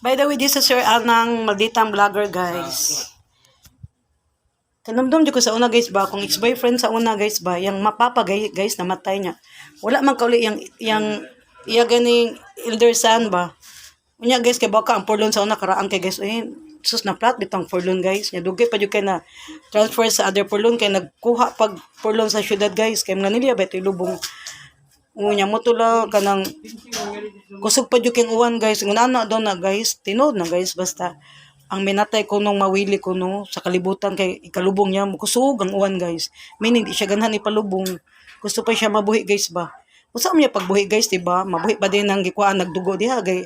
By the way, this is Sir Anang Malditang Vlogger, guys. Kanamdom di ko sa una, guys, ba? Kung ex-boyfriend sa una, guys, ba? Yang mapapa, guys, namatay niya. Wala man kauli yang iya ganing elder son ba? Unya, guys, kay baka ang porlon sa una karaan kay, guys. Sus na plat bitang porlon, guys. Nya dugay pa jud kay na transfer sa other porlon kay nagkuha pag porlon sa syudad, guys. Kay mga nila ba ito lubong. Unya mo tula kanang kusog pa jud king uwan, guys. Ngunana daw na, guys. Tinod na, guys, basta ang minatay ko nung mawili ko no sa kalibutan kay ikalubong niya kusog ang uwan, guys. Meaning di siya ganahan ipalubong. Gusto pa siya mabuhi, guys, ba? Usa man niya pagbuhi, guys, di ba? Mabuhi pa din ang gikuan nagdugo diha gay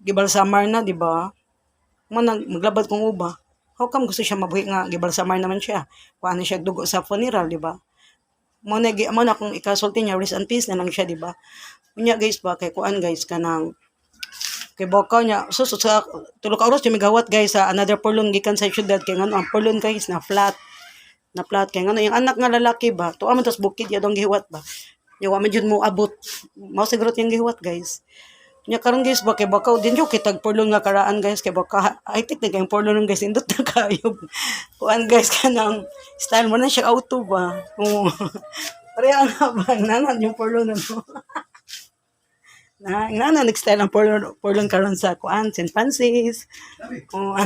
gibalsamar na, di ba? Maglabad kong uba. How come gusto siya mabuhi nga gibalsamar naman siya? Kuan na siya dugo sa funeral, di ba? Mo na kung ikasulti niya rest in peace na lang siya, di ba? Unya, guys, ba kay kuan, guys, kanang kay bakaw niya sa tulo ka oras migawat, guys, sa another purlon gikan sa syudad kay ngano ang purlon, guys, na flat kay ngano yung anak nga lalaki ba tuwa man tas bukid ya dong gihiwat ba yawa man jud mo abot mao siguro yung gihiwat, guys. Nya karon, guys, ba kay bakaw din yo kitag purlon nga karaan, guys, kay baka ay tik na kay purlon, guys, indot na kayo kuan, guys, kanang style mo na siya auto ba oo pareha nga ba nanan yung purlon mo na next style ang porlon karon sa kuan St. Francis. Oh,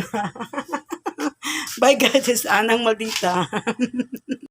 bye, guys, is Anang Maldita.